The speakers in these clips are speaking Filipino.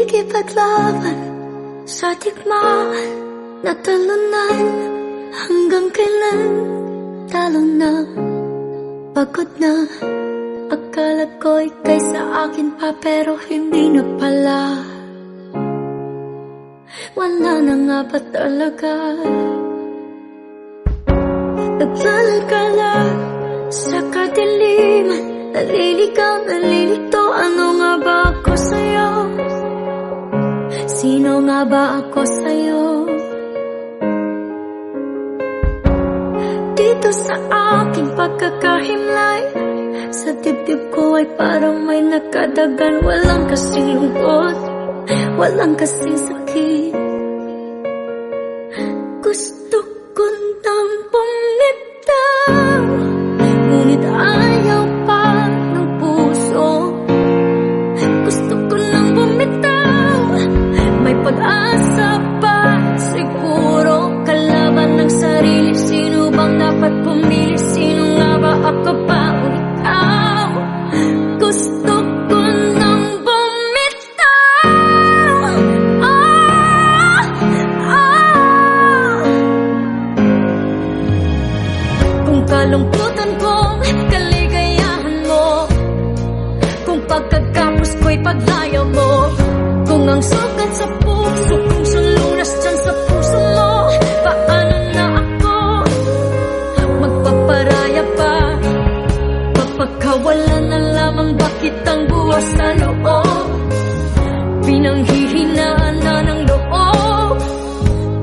Nakikipaglaban sa tikmaan na talunan. Hanggang kailan talo na, pagod na. Akala ko ika'y sa akin pa, pero hindi na pala. Wala na nga ba talaga? Naglalagala sa kadiliman, naliligaw, nalilito. Ano nga ba ako sa'yo? Sino nga ba ako sa'yo? Dito sa aking pagkakahimlay, sa dibdib ko ay parang may nakadagan. Walang kasing lungkot, walang kasing sakit. Gusto ko nang bumitaw, ngunit ayaw pa ng puso. Gusto ko nang bumitaw, may pag-asa pa siguro. Kalaban ng sarili, sino bang dapat pumili? Sino nga ba, ako pa o ikaw? Gusto ko nang bumitaw. Kung kalungkutan kong kaligayahan mo, kung pagkagapos ko'y paglaya mo, kung ang sugat sa puso, kung sulunas dyan sa puso mo, paano na ako magpaparaya pa? Papagkawala na lamang, bakit ang buwas sa loob? Pinanghihinaan na ng loob.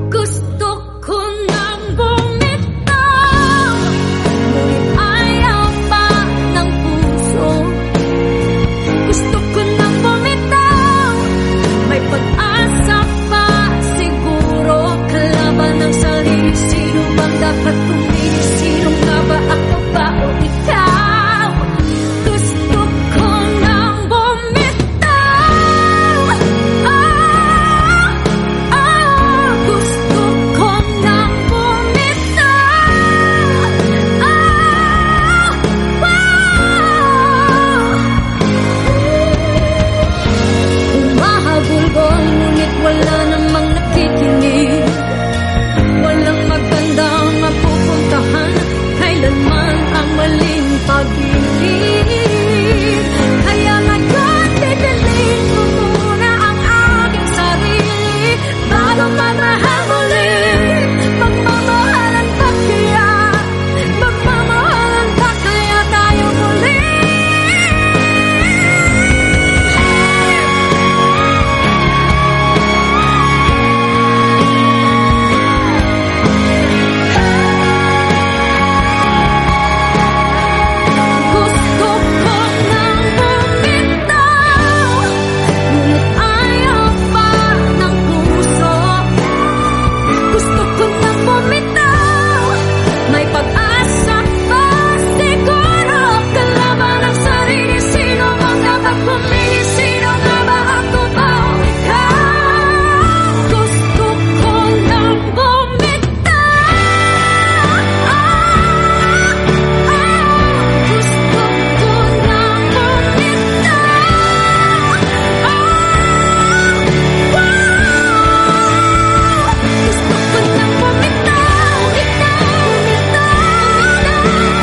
Gusto ko nang bumitaw, ngunit ayaw pa ng puso. Gusto ko nang bumitaw, may pag-asa pa siguro. Kalaban ng sarili, sino bang dapat pumili? Sino nga ba, ako ba o ikaw? Gusto ko nang bumitaw. Gusto ko nang bumitaw. Humahabol ko, ngunit wala namang nakikinig. Walang magandang mapupuntahan, kailanman ang maling pag-ibig. Kaya ngayon, pipiliin ko muna ang aking sarili bago magmahal muli. Magmamahalan pa kaya? Magmamahalan pa kaya tayo muli? Gusto ko nang bumitaw, ngunit ayaw pa ng puso. Gusto ko nang bumitaw, may pag-asa pa siguro. Kalaban ng sarili, sino bang dapat pumili? Sino nga ba, ako ba o ikaw? Gusto ko nang bumitaw. Gusto ko nang bumitaw. Gusto ko nang bumitaw. Bitaw, bitaw,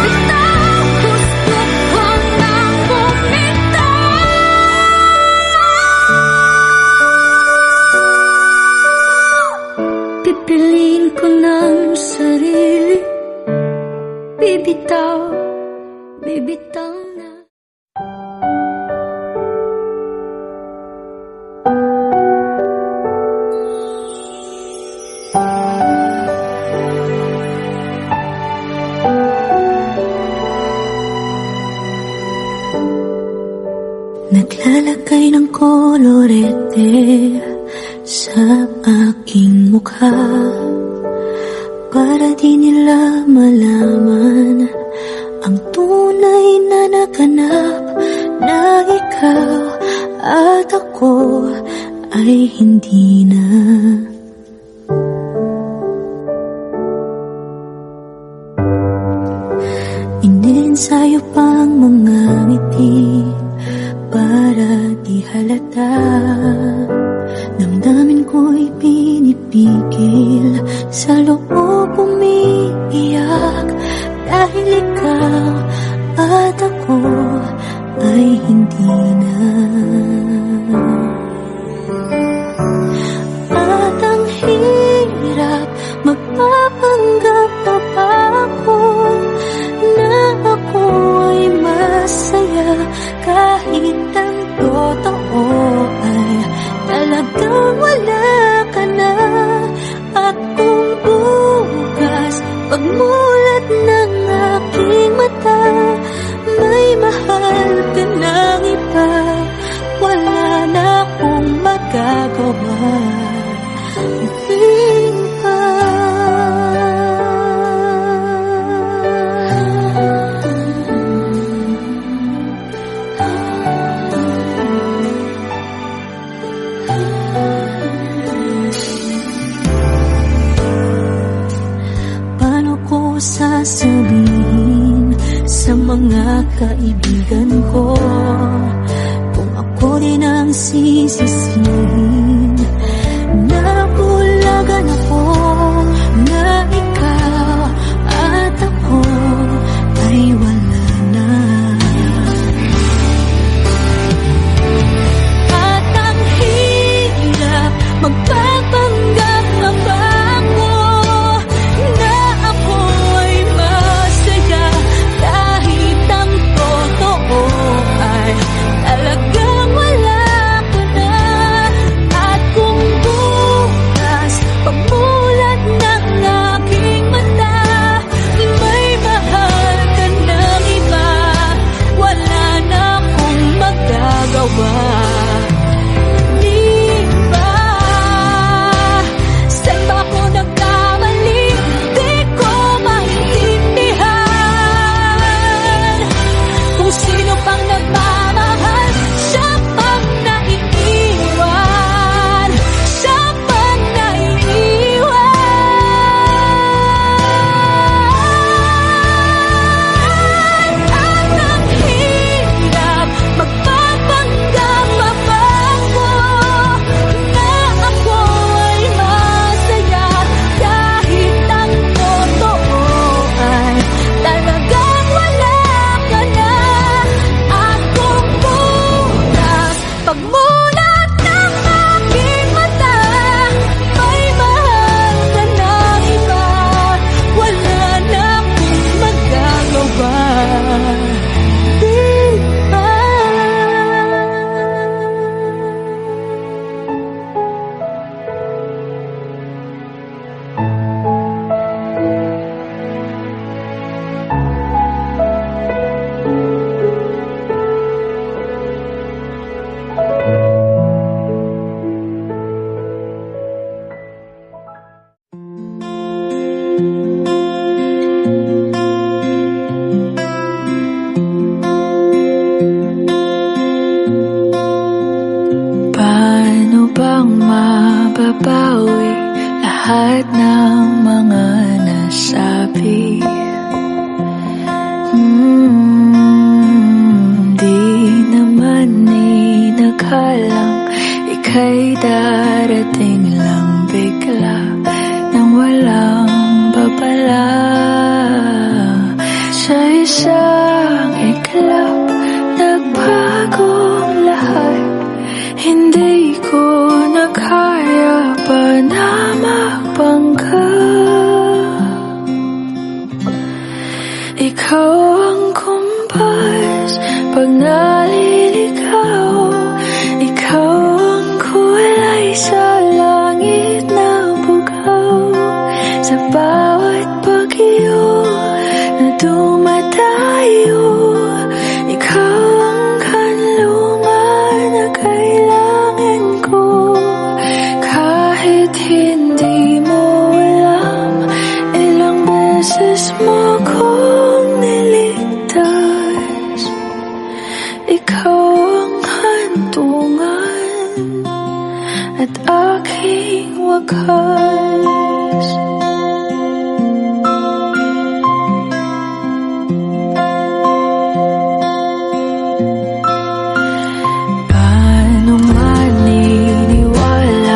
bitaw. Gusto ko nang bumitaw. Pipiliin ko ng sarili, bibitaw, bibitaw na. Naglalagay ng kolorete sa aking mukha, para di nila malaman ang tunay na naganap, na ikaw at ako ay hindi na. Ininsayo pang mga ngiti para di halata Damdamin ko'y pinipigil, sa loob umiiyak, dahil ikaw at ako ay hindi na. At ang hirap, magpapanggap pa ba ako na ako ay masaya, kahit ang totoo ay talagang wala ka na. At kung bukas, pagmulat ng aking mata, may mahal ka ng iba, wala na akong magagawa. Ibig pa. Paano ko sasabihin sa mga kaibigan ko kung ako din ang sisisihin? Nabulagan ako na ikaw at ako ay wala na. At ang hirap, magpapanggap pa ba ako na ako ay masaya, kahit ang totoo ay talagang wala ka na. At kung bukas, pagmulat ng aking mata, may mahal ka ng iba, wala na akong magagawa. Di ba? Saan ba ako nagkamali? Di ko maintindihan. Kung sino pang nagmamahal, siya pang naiiwan. Siya pang naiiwan. At ang hirap, magpapanggap pa ba ako na ako ay masaya, kahit ang totoo ay talagang wala ka na. At kung bukas, pagmulat ng aking mata, may mahal ka ng iba, wala na akong magagawa. Di ba? Paano bang mababawi lahat ng mga nasabi? Di naman inakalang ika'y darating lang bigla nang walang babala. Sa isang iglap, nagbago lahat. Hindi ko na kaya pa na magpangga. Ikaw ang kumpas pag naliligaw. Ikaw ang kulay sa langit na bugaw. Sa bawat bagyo na dumadayo, ikaw ang kanlungan na kailangan ko. Kahit hindi mo alam, ilang beses mo kong niligtas. Ikaw ang hantungan at aking wakas. Paano maniniwala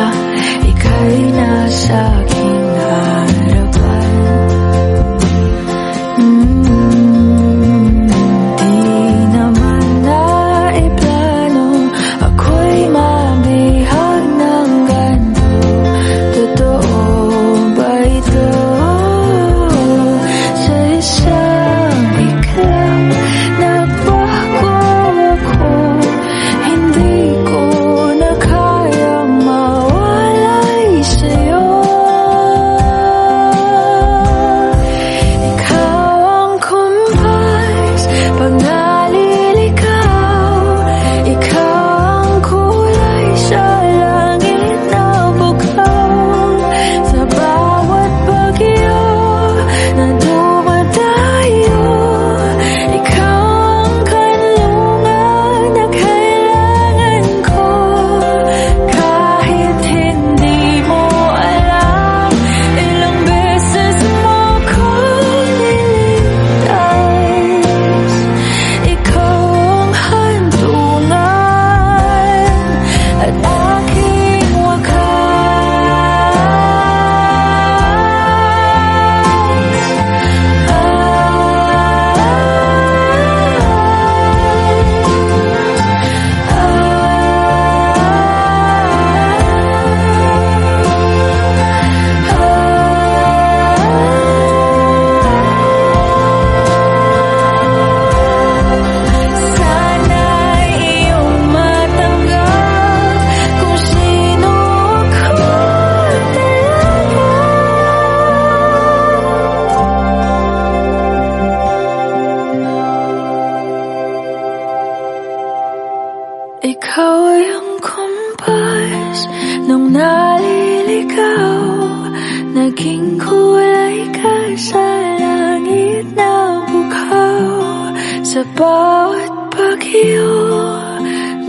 Naging kulay ka sa langit na bughaw, sa bawat bagyo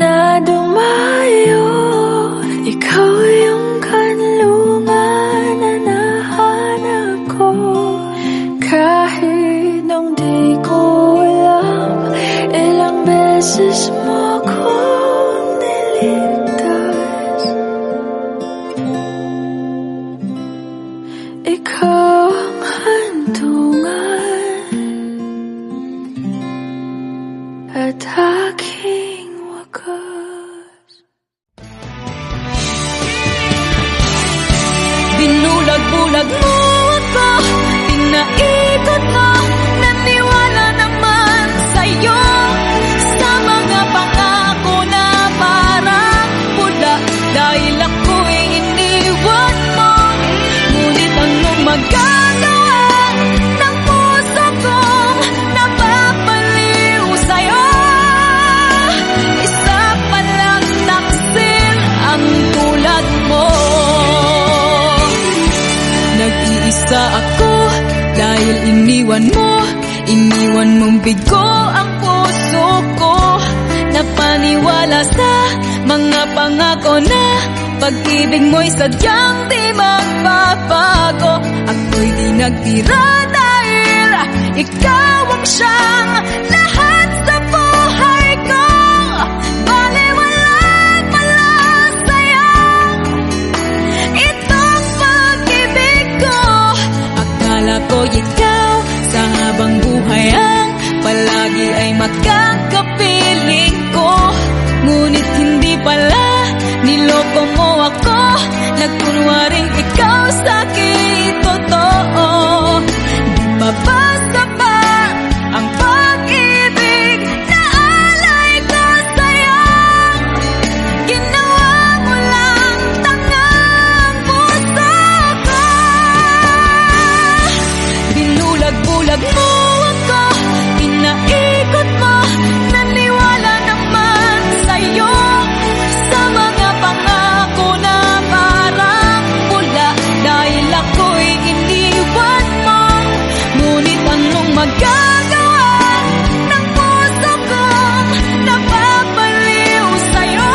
na dumayo. Ikaw yung kanlungan na nahanap ko, kahit nung di ko alam, ilang beses mo kong niligtas. Ikaw ang hantungan at aking wakas. Binulag-bulag mo ako, pinaikot mo, naniwala naman sa'yo. Sa mga pangako na parang pula, dahil ako'y iniwan mo. Ngunit anong magagawa ng puso kong napapaliw sa'yo? Isa palang taksil ang tulad mo. Nag-iisa ako dahil iniwan mong bigo ang puso ko. Napaniwala sa mga pangako na pag-ibig mo'y sadyang di magbabago. Ako'y di nagtira dahil ikaw ang siyang lahat sa buhay ko. Baliwala pala sa'yo itong pag-ibig ko. Akala ko ikaw sa habang buhay ang palagi ay makakapiling ko. Ngunit hindi pala, niloko mo ako. Nagkunwaring ikaw sa'kin totoo. Di ba basta pa ang pag-ibig na alay ko sa'yo? Ginawa mo lang tangang puso ko. Binulag-bulag mo ako, pinaikot mo, naniwala naman sa'yo. Sa mga pangako na parang pula, dahil ako'y iniwan mo. Ngunit anong magagawa ng puso kong napapaliw sa'yo?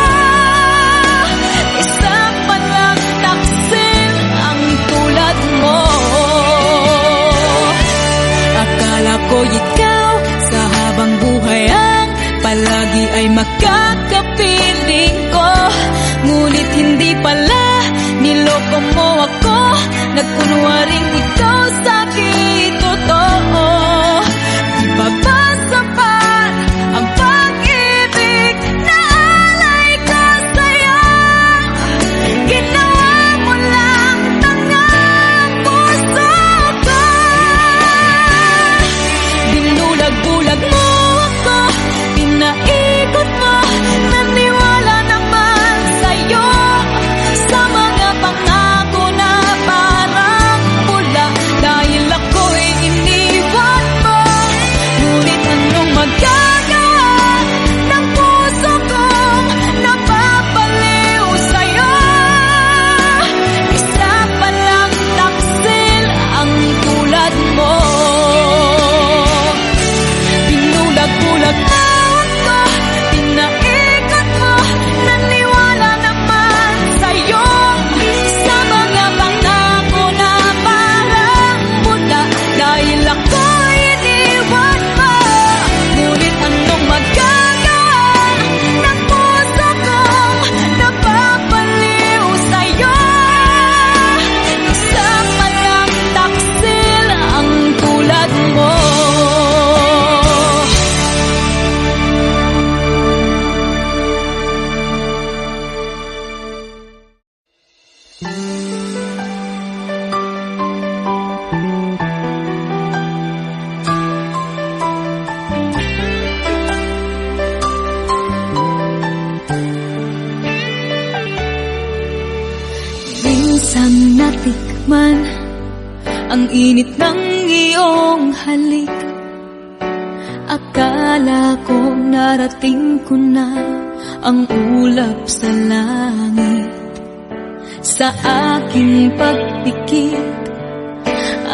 Isang palang taksil ang tulad mo. Akala ko ikaw sa habang buhay ang palagi ay makakapiling ko. Ngunit hindi pala, niloko mo ako. Nagkunwaring ikaw sa'kin totoo. Di ba ba sapat ang pag-ibig na alay ko sa'yo? Ginawa mo lang tangang puso ko. Binulag-bulag mo ako, pinaikot mo, naniwala naman sa'yo. Sa mga pangako na parang pula, dahil ako'y iniwan mo. Ngunit anong magagawa ng puso kong napapaliw sa'yo? Isa palang taksil ang tulad mo. Binulag-bulag mo ako, pinaikot mo, naniwala naman sa'yo. Sa mga pangako na parang pula, dahil ako'y iniwan mo. Ngunit anong magagawa ng puso kong napapaliw sa'yo? Isa palang taksil ang tulad mo. Minsang natikman ang init ng iyong halik. Akala ko narating ko na ang ulap sa langit. Sa aking pagpikit,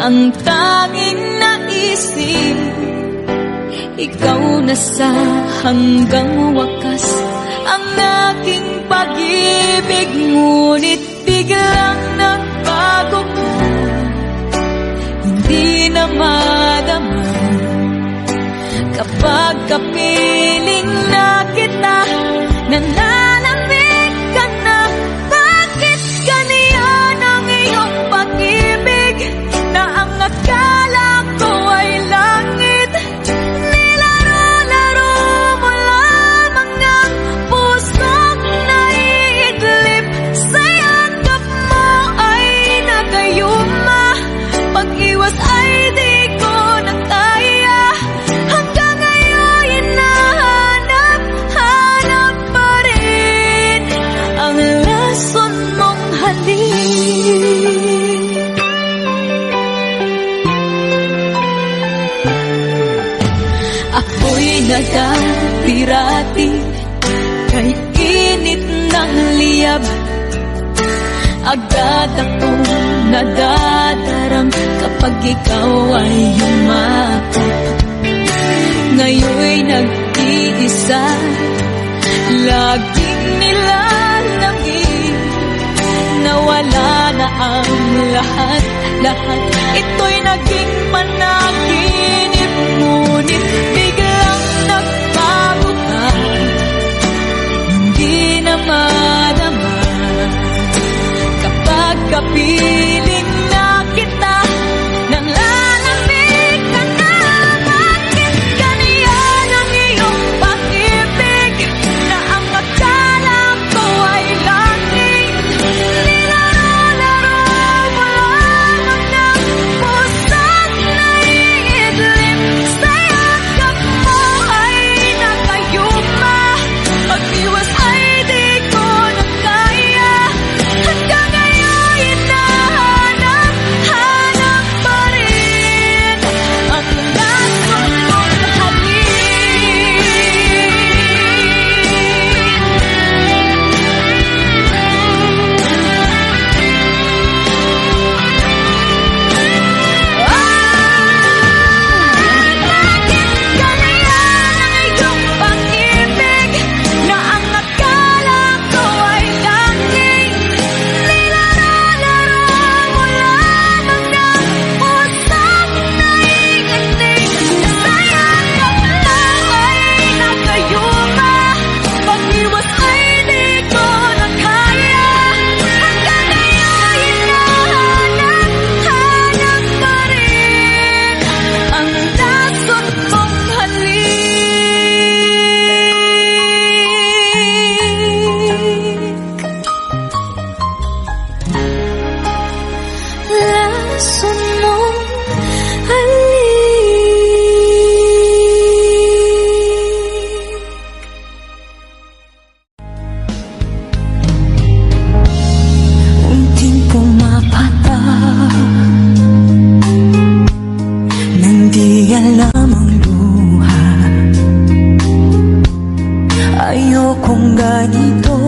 ang tanging naisip, ikaw na sa hanggang wakas ang aking pag-ibig. Ngunit biglang nagbago ka, hindi na madama kapag kapiling na kita. Nananamig ka na, bakit ganyan ang iyong pag-ibig na ang akala ko ay langit? Nilaro-laro mo lamang ang pusong naiidlip, sa yakap mo ay nagayuma, pag-iwas ay di ko na kaya. Hanggang ngayon hinahanap-hanap pa rin ang lason mong halik. Ako'y nagapirati kay init ng liyab, agad akong nadadarang kapag ikaw ay yumakap. Ngayon'y nag-iisa, laging nilalangin, nawala na ang lahat. Ito'y naging panaginip, ngunit biglang nagbago ka, hindi na madama kapag kapiling na kita. Nang lalamig ka na, bakit ganyan ang iyong pag-ibig na ang akala ko ay langit? Nilaro-laro mo lamang ang pusong naiidlip, sa yakap mo ay nakayuma, pag-iwas ay di ko na kaya. Hanggang ngayon hinahanap-hanap pa rin ang lason mong halik. Bakit ganyan ang iyong pag-ibig na ang akala ko ay langit? Nilaro-laro mo lamang ang pusong naiinig, sa yakap mo ay nakayuma, pag-iwas ay di ko na kaya. Hanggang ngayon hinahanap-hanap pa rin ang lason mong halik. Lason mong halik. Unting pumapatak nang di alam ang luha. Ayokong ganito,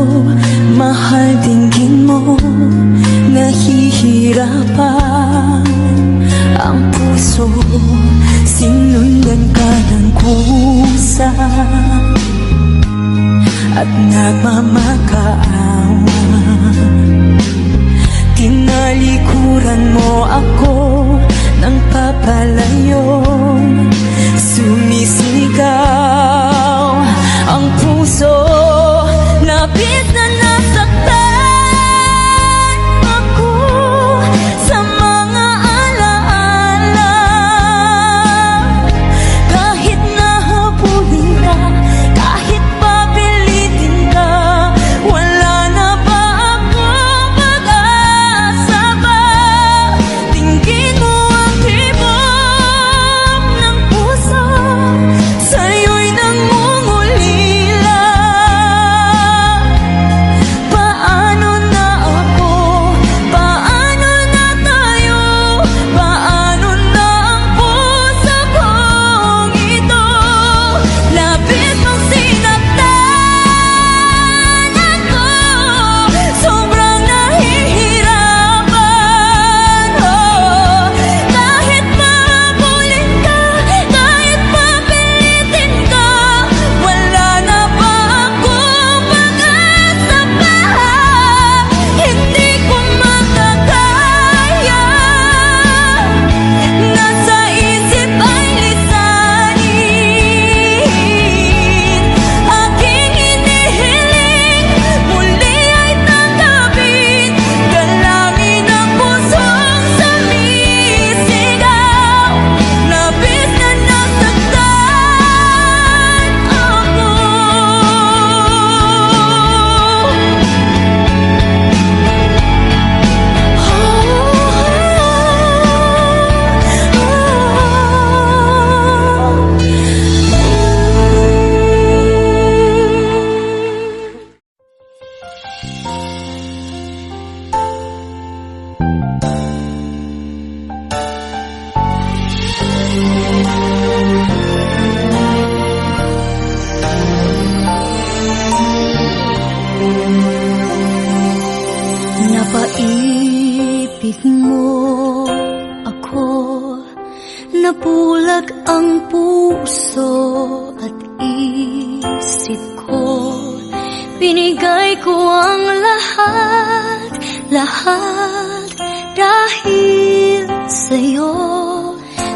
mahal, tingin mo nahihirapan ang puso, sinundan ka ng kusa at nagmamakaawa. Tinalikuran mo ako ng papalayo, sumisigaw ang puso, labis na nasaktan ako sa mga alaala. Kahit nahabulin ka, kahit papilitin ka, wala na Paibig mo ako, nabulag ang puso at isip ko. Binigay ko ang lahat, lahat dahil sa'yo.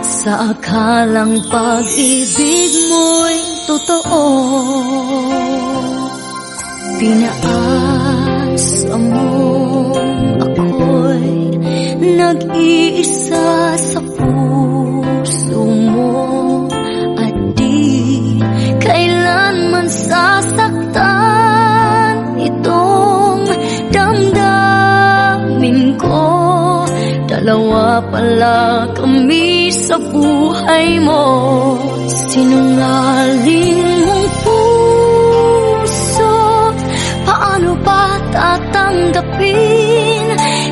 Sa akalang pag-ibig mo'y totoo, pinaasa mo ako'y nag-iisa sa puso mo, at di kailanman sasaktan itong damdamin ko. Dalawa pala kami sa buhay mo, sinungaling mong puso, paano ba tatanggapin?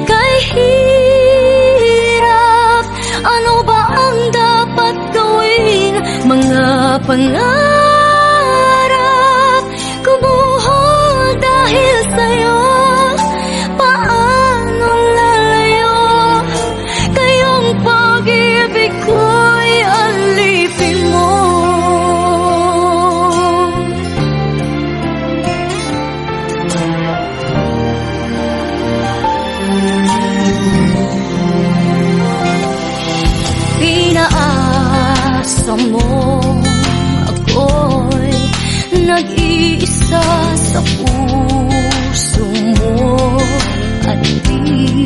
Kay hirap, ano ba ang dapat gawin? Mga pangarap kumuha dahil sa'yo. Paano lalayo? Kayong pag-ibig ko'y alipin mo. Pinaasa mo ako'y nag-iisa sa puso mo, at di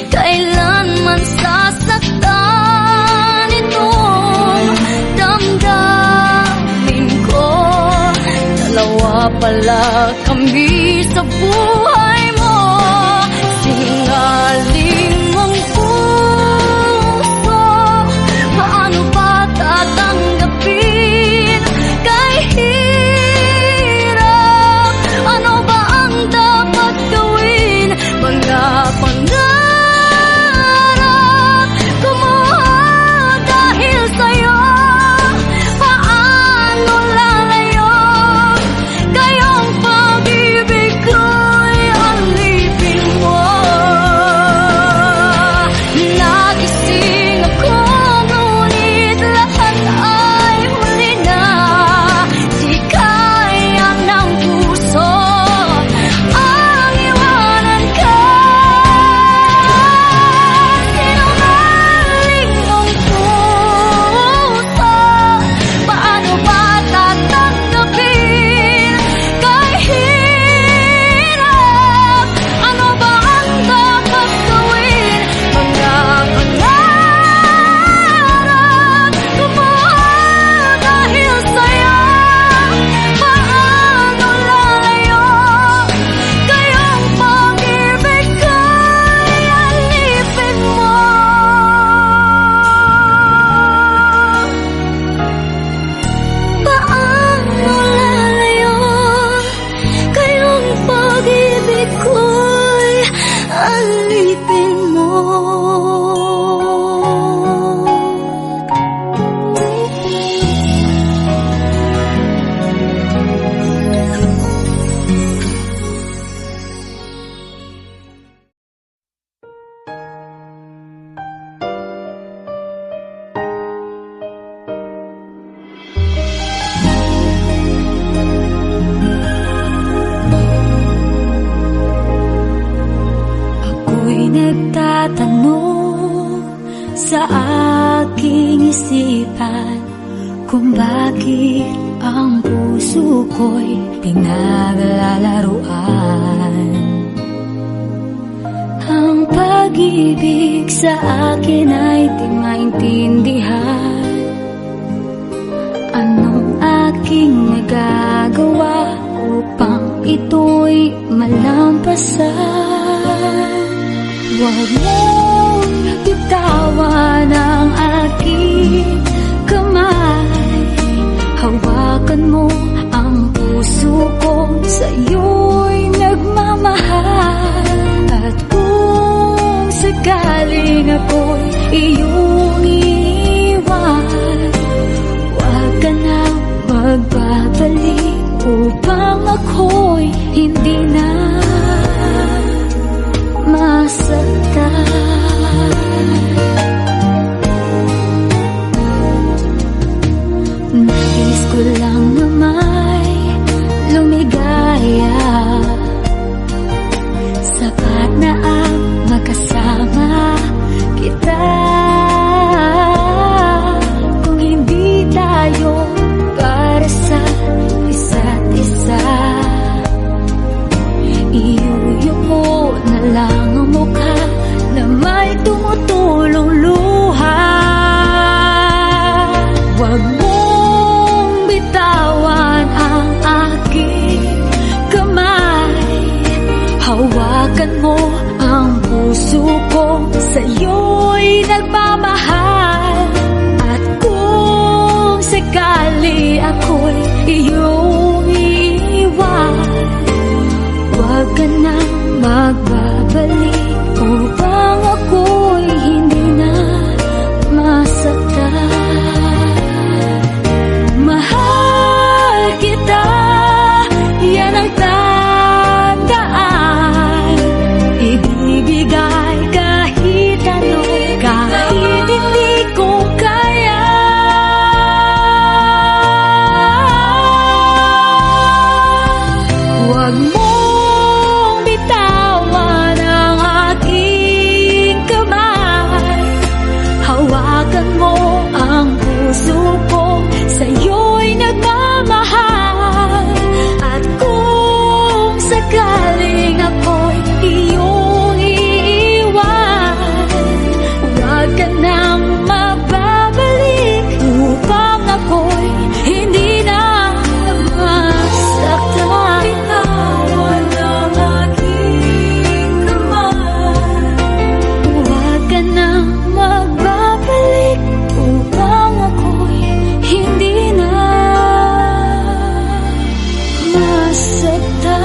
kailanman sasaktan itong damdamin ko. Dalawa pala kami sa buhay mo, sinungaling mong puso, paano ba tatanggapin? Kay hirap, ano ba ang dapat gawin? Mga pangarap kumuha dahil sa'yo. Paano lalayo? Kayong pag-ibig ko'y alipin mo. Nagising ako, ngunit lahat ay huli na. Di kaya ng puso ang iwanan ka. Sinungaling mong puso, paano ba tatanggapin? Kay hirap, ano ba ang dapat gawin? Mga pangarap kumuha dahil sa'yo. Paano lalayo? Kayong pag-ibig ko'y alipin mo. Paano lalayo? Kayong pag-ibig ko'y alipin mo. Ako'y nagtatanong sa aking isipan kung bakit ang puso ko'y pinaglalaruan. Ang pag-ibig sa akin ay di maintindihan. Anong aking nagagawa upang ito'y malampasan? Huwag mong bitawan ang aking kamay. Hawakan mo ang puso ko, sa'yo'y nagmamahal. At kung sakaling ako'y iyong iiwan, huwag ka na magbabalik upang ako'y hindi na lang ang mukha na may tumutulong luha. Huwag mong bitawan ang aking kamay. Hawakan mo ang puso ko, sa'yo'y nagmamahal. At kung sakali ako'y iyong iiwan, huwag ka nang magbabalik upang ako'y hindi na masaktan. Mahal kita, yan ang tandaan. Ibibigay kahit ano, kahit hindi ko kaya. Huwag mong bitawan ang aking kamay. Hawakan mo ang puso ko, sa'yo'y nagmamahal. At kung sakaling ako'y iyong iiwan, huwag ka nang mababalik upang ako'y hindi na masaktan. Bitawan ang aking kamay. Huwag ka nang magbabalik upang ako'y hindi na masaktan.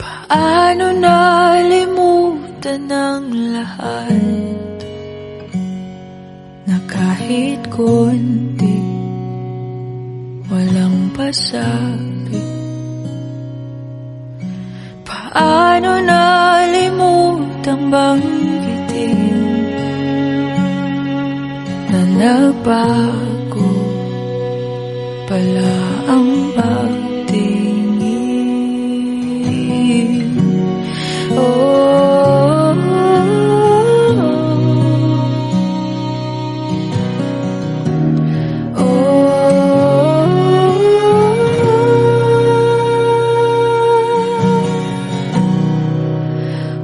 Paano nalimutan ang lahat, na kahit konti walang pasabi? Paano nalimutan banggitin na nagbago pala ang pagtingin? Oh,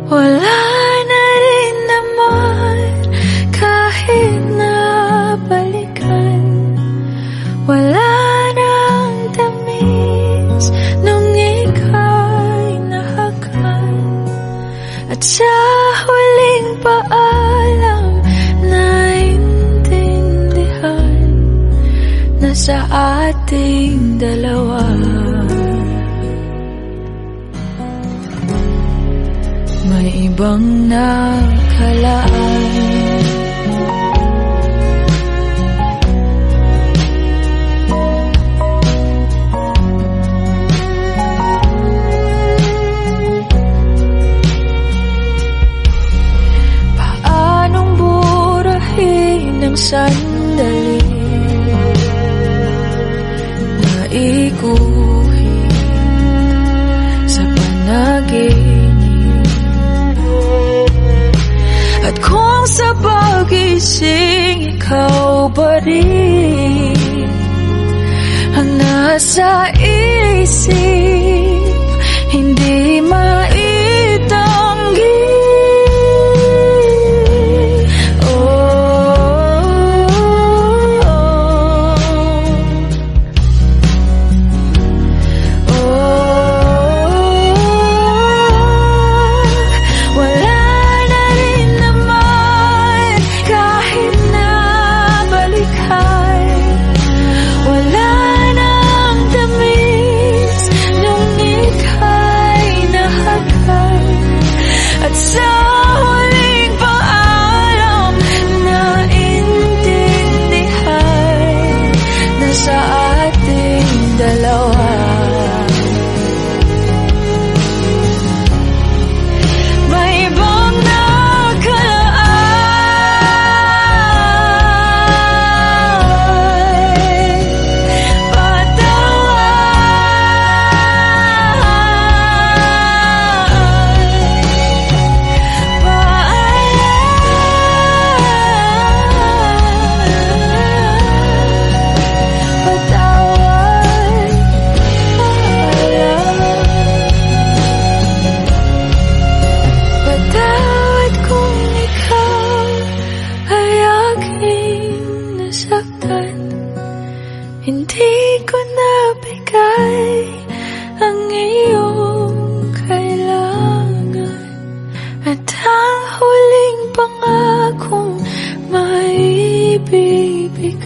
wala na rin naman kahit nabalikan. Wala nang tamis nung ika'y nahakan. At sa huling paalam, naintindihan na sa ating dalawa may ibang nakalaan. Paanong burahin ang sandali na ikuhin sa panaginip? At kung sa pagising ikaw pa rin ang nasa isip, hindi maitanggi. Wala nang tamis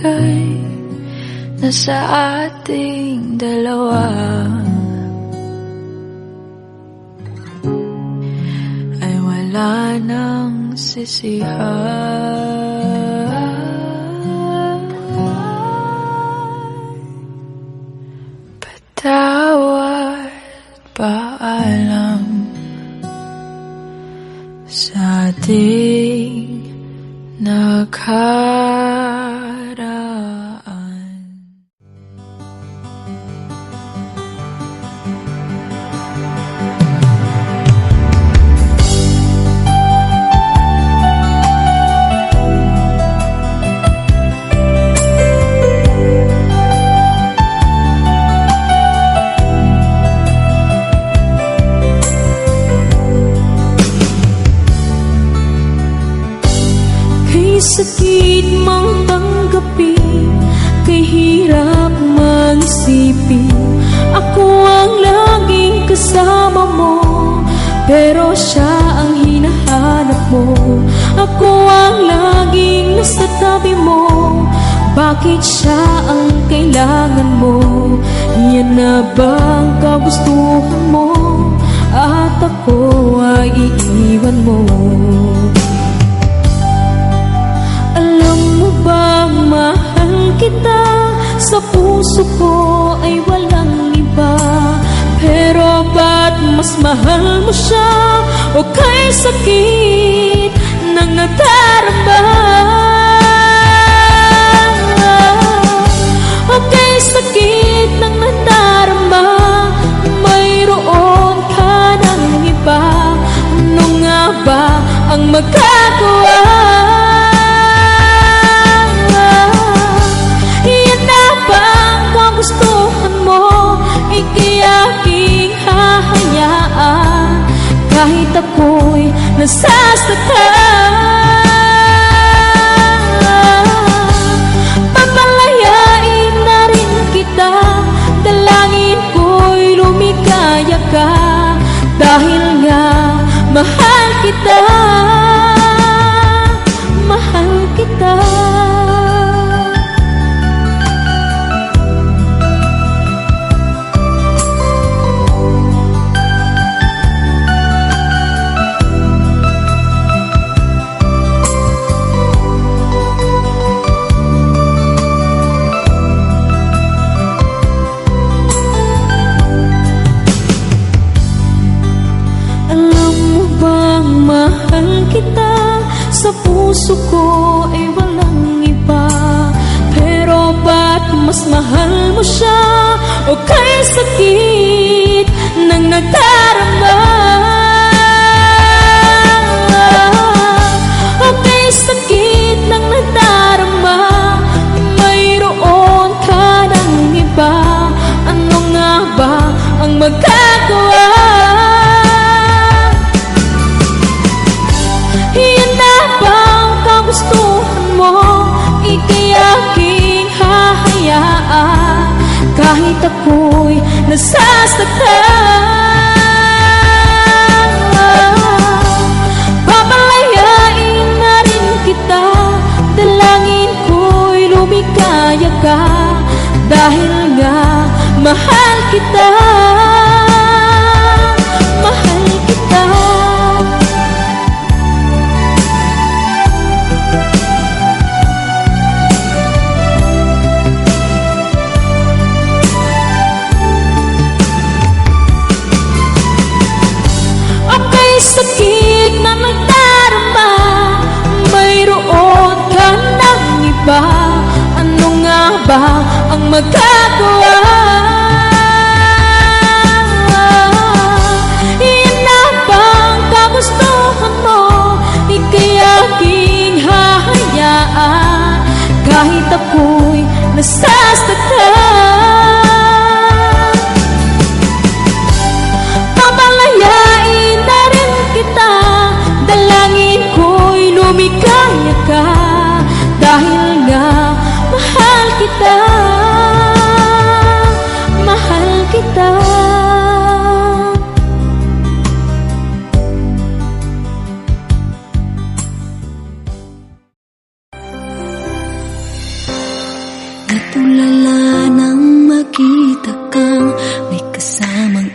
bagay na sa ating dalawa ay wala nang sisihan. Patawad, paalam sa ating nakaraan. Sakit mang tanggapin, kay hirap mag-isipin. Ako ang laging kasama mo, pero siya ang hinahanap mo. Ako ang laging nasa tabi mo, bakit siya ang kailangan mo? Yan na bang kagustuhan mo, at ako ay iiwan mo? Bang mahal kita, sa puso ko ay walang iba. Pero ba't mas mahal mo siya, o kay sakit ng nadarama? O kay sakit ng nadarama, mayroon ka ng iba. Ano nga ba ang magagawa? Gustuhan mo, ika'y aking hahayaan, kahit ako'y nasasaktan. Papalayain na rin kita, dalangin ko'y lumikaya ka, dahil nga mahal kita, mahal kita. Sa puso ko ay walang iba, pero ba't mas mahal mo siya, o kay sakit ng nadarama? O kay sakit ng nadarama, mayroon ka ng iba. Ano nga ba ang magagawa? Gustuhan mo, ika'y aking hahayaan, kahit ako'y nasasaktan. Papalayain na rin kita, dalangin ko'y lumikaya ka, dahil nga mahal kita, mahal kita. Sakit na nagdarama, mayroon ka ng iba. Ano nga ba ang magagawa? Iyan na bang kagustuhan mo, ika'y aking hahayaan, kahit ako'y nasasaktan. Dalangin ko'y lumikaya ka, dahil nga mahal kita.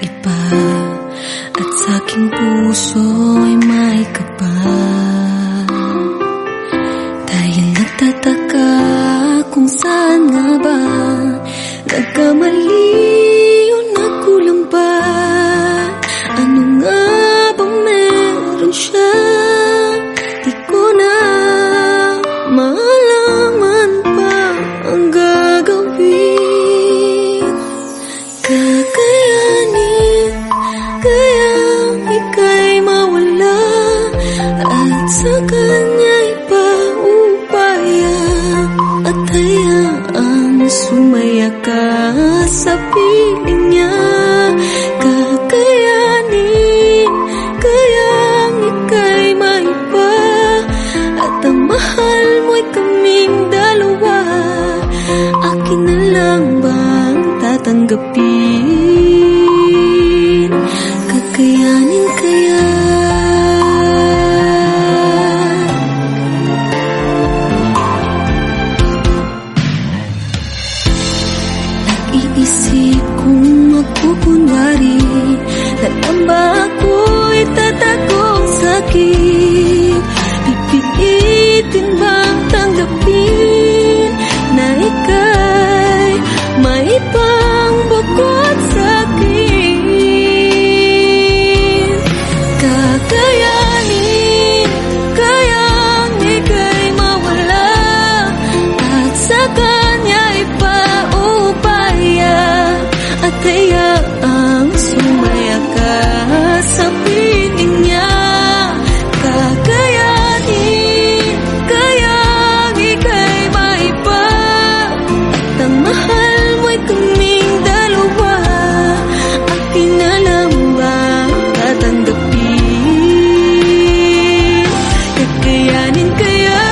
iba, at sa aking puso ay may kaba. Dahil nagtataka kung saan nga ba nagkamali o nagkulang ba. Ano nga bang meron siya? Di ko na malaman pa ang gagawin. Kakayanin kayang ika'y mawala at sa kanya'y paubaya, at hayaang sumaya ka sa piling niya. Kakayanin kayang ika'y maiba, at ang mahal mo'y kaming dalawa. Akin na lang bang tatanggapin? Kakayanin kaya? Nag-iisip kung magkukunwari na lang ba ako'y tatagong sakit? Pipilitin bang tanggapin na ika'y may ibang bukod sa'kin? Kakayanin kayang ika'y mawala at sa kanya'y paubaya, at hayaang sumaya ka sa piling niya. Kakayanin kayang ika'y maiba, at ang mahal mo'y kaming dalawa. Akin na lang bang tatanggapin? Kakayanin kaya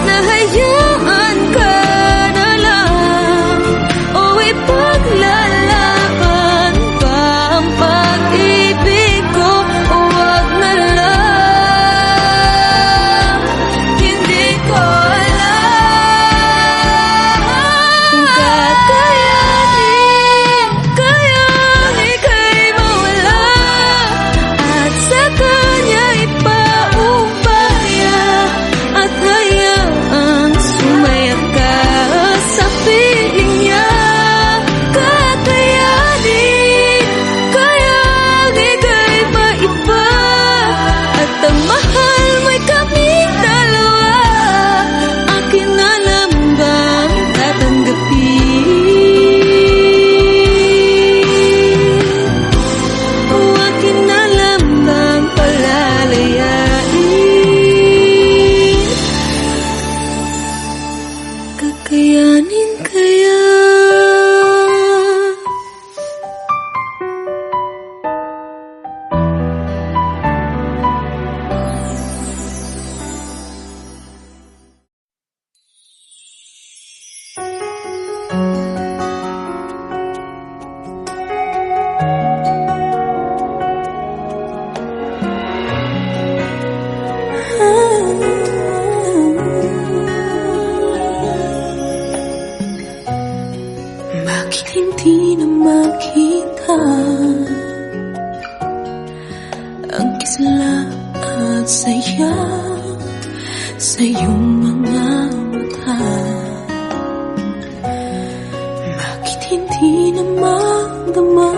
na hayaan ka na lang, o ipaglalaban pa ang pag-ibig ko? O wag na lang, hindi ko alam. Kung kakayanin kayang ika'y mawala at sa kanya'y paubaya, at hayaang sumaya ka sa piling niya. Kakayanin kayang ika'y maiba, at ang mahal mo'y kaming dalawa. Akin na lang bang tatanggapin? O akin na lang bang palalayain? Kakayanin kaya? Bakit hindi na makita ang kisla at saya sa iyong mga mata? Bakit hindi na magdama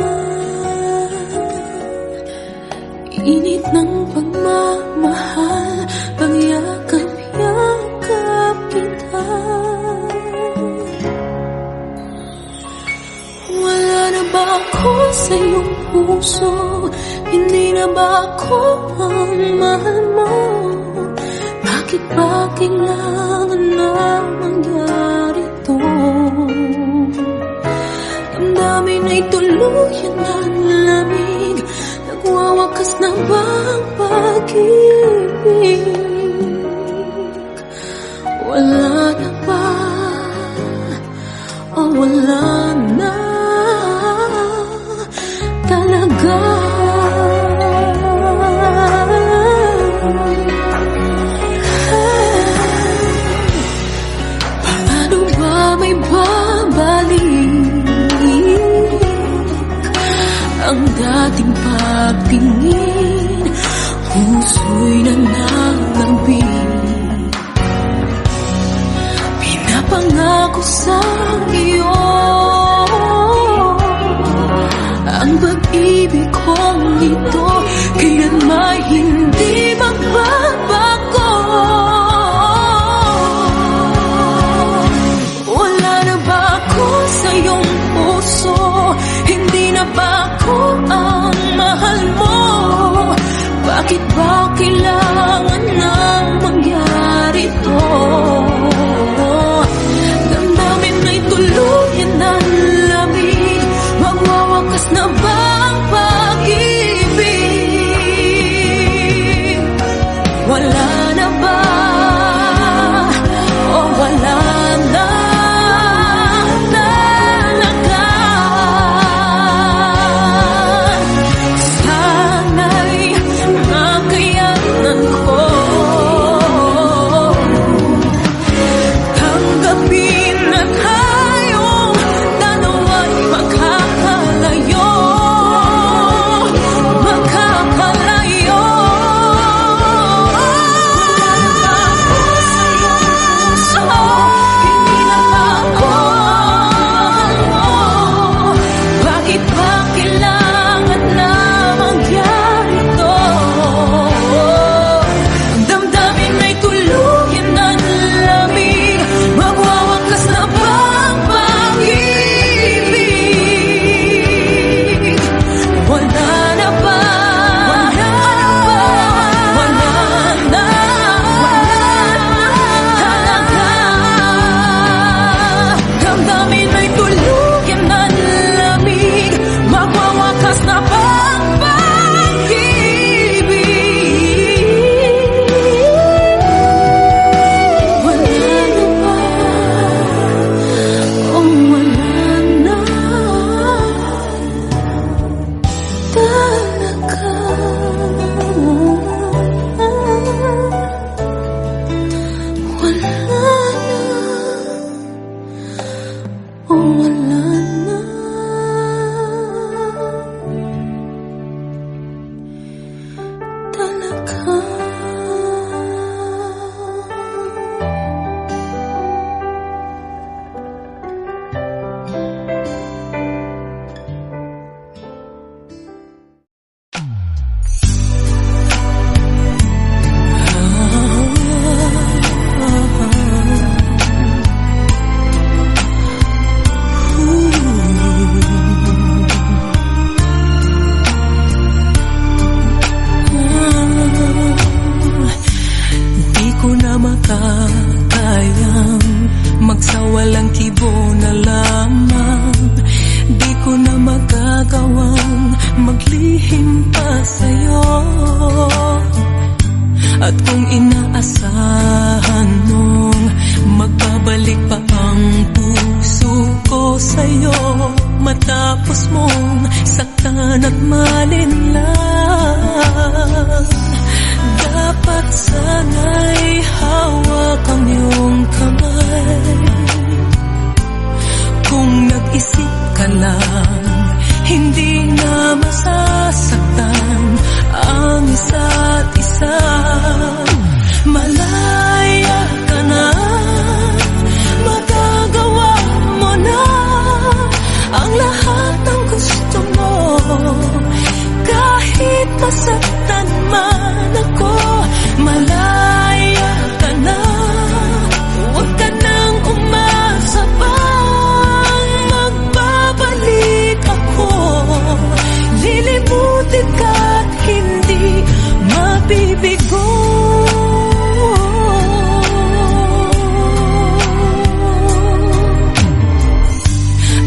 init ng pagmamahal, pagyakap-yakap kita? Wala na ba ako sa iyong puso? Hindi na ba ako ang mahal mo? Bakit ba kailangan na mangyari to? Damdamin ay tuluyan ng lamig, nagwawakas na ba ang pag-ibig? Wala na ba? O wala na talaga? Paano ba may babalik ang dating pagtingin, puso'y nananambing. Pinapangako sa iyo ang pag-ibig kong ito, kailanman hindi magbabago. Wala na ba ako sa iyong puso? Hindi na ba ako ang mahal mo? Bakit ba kailangan na mangyari to? Damdamin ay tuluyan ng lamig, magwawakas na ba ang pag-ibig? Wala na ba? O wala na talaga? Sana'y makayanan ko tanggapin na tayong dalawa'y magkakalayo. Magkakalayo. Hindi na ba ako? Bakit ba kailangan na mangyari to? Ang damdamin ay tuluyan ng lamig, magwawakas na ba ang pag-ibig? Wala na ba? Wala na talaga. Damdamin ay tuluyan ng lamig, magwawakas na ba ang pag-ibig? Wala na ba? O wala na talaga? Wala na. O wala na talaga? Di ko na makakayang magsawalang kibo na lamang. Di ko na magagawang maglihim pa sa'yo. At kung inaasahan mong magbabalik pa ang puso ko sa'yo, matapos mong saktan at malinlang, dapat sana'y hawak ang iyong kamay. Kung nag-isip ka lang, hindi na masasaktan ang isa't isa. Malaya ka na, magagawa mo na ang lahat ng gusto mo. Kahit masaktan man ako, malaya ka na. Huwag ka nang umasa pang magbabalik ako. Lilimutin ka at hindi mabibigo.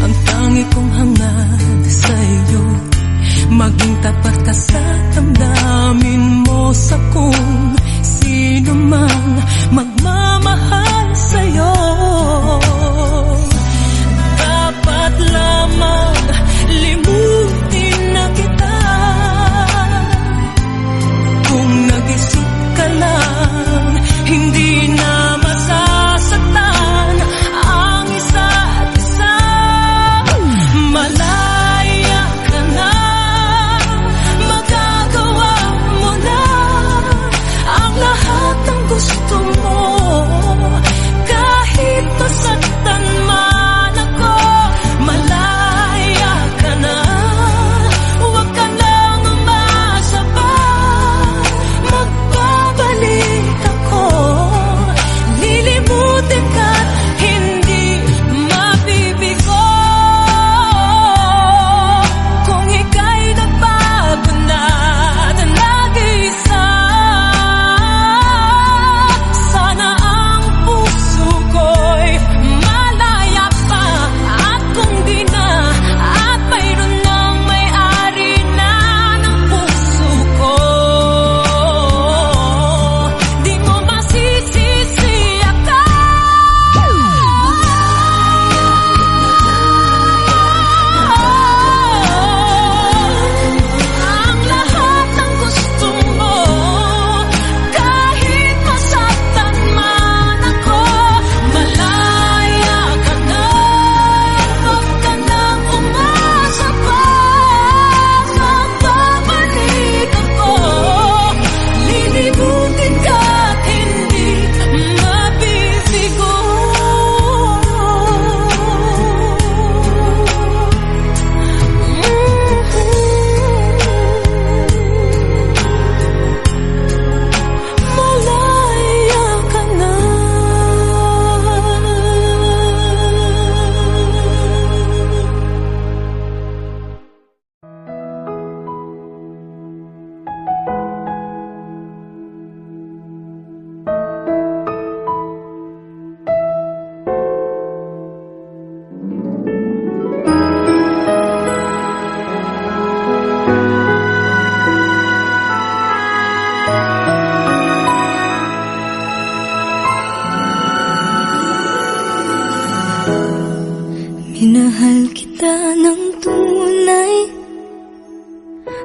Ang tangi kong hangad sa'yo, maging tapat ka sa damdamin mo sa kung sino mang magmamahal sa'yo. Dapat lamang limutin na kita. Kung nag-isip ka lang, hindi na masasaktan ang isa't isa. Malaya ka na,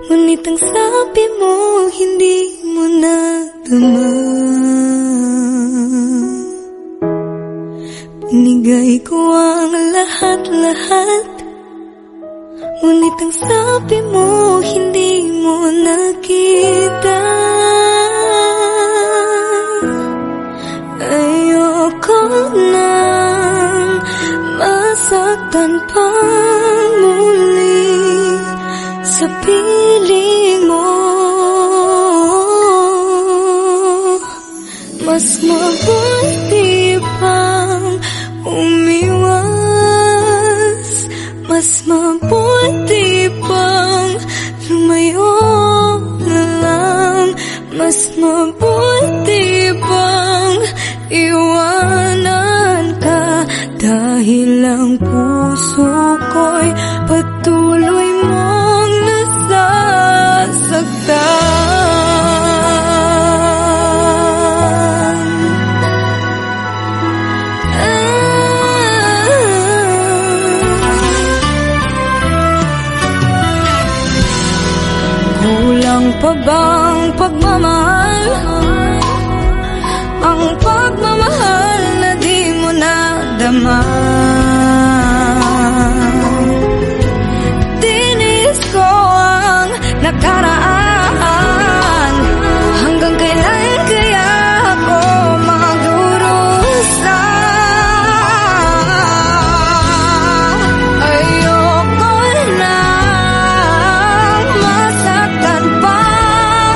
Ngunit ang sabi mo, hindi mo nadama. Binigay ko ang lahat-lahat, ngunit ang sabi mo, hindi mo nakita. Ayoko nang masaktan pa muli sa piling mo. Mas mabuti pang umiwas, mas mabuti pang lumayo na lang, mas mabuti pang iwanan ka, dahil ang puso ko'y patuloy mong nasasaktan. Kulang pa bang pagmamahal? Ang pagmamahal na di mo nadama. Tinis ko ang nakaraan, hanggang kailan kaya ako magdurusa? Ayoko na masaktan pa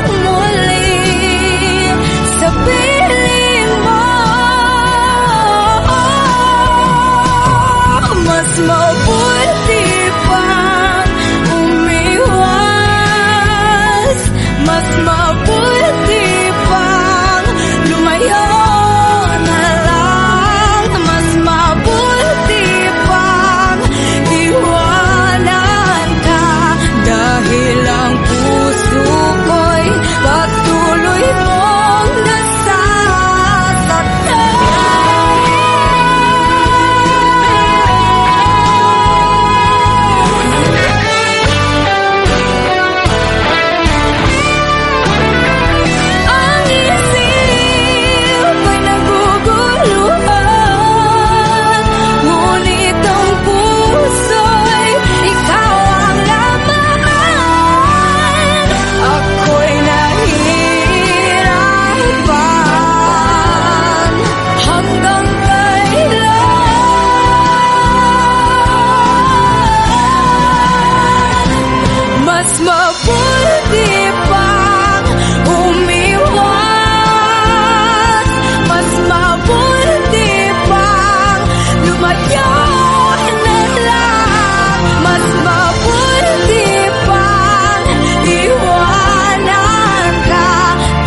muli sa piling mo. Mas mabuti pang umiwas, mas mabuti pang lumayo na lang, mas mabuti pang iwanan ka, dahil ang puso ko'y patuloy mong nasasaktan. Ang isip ay naguguluhan, ngunit ang puso'y ikaw ang laman. Ako'y nahihirapan, hanggang kailan? Mas mabuti pang umiwas, mas mabuti pang lumayo na lang, mas mabuti pang iwanan ka,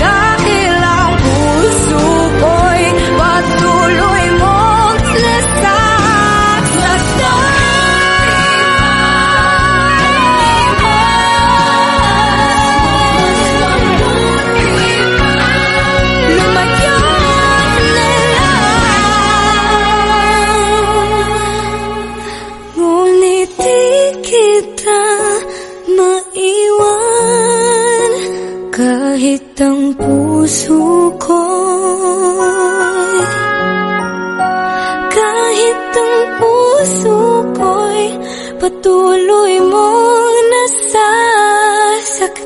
dahil ang puso ko'y patuloy mong lumayo na lang. Ngunit di kita maiwan, kahit ang puso ko'y, kahit ang puso ko'y patuloy mong nasasaktan.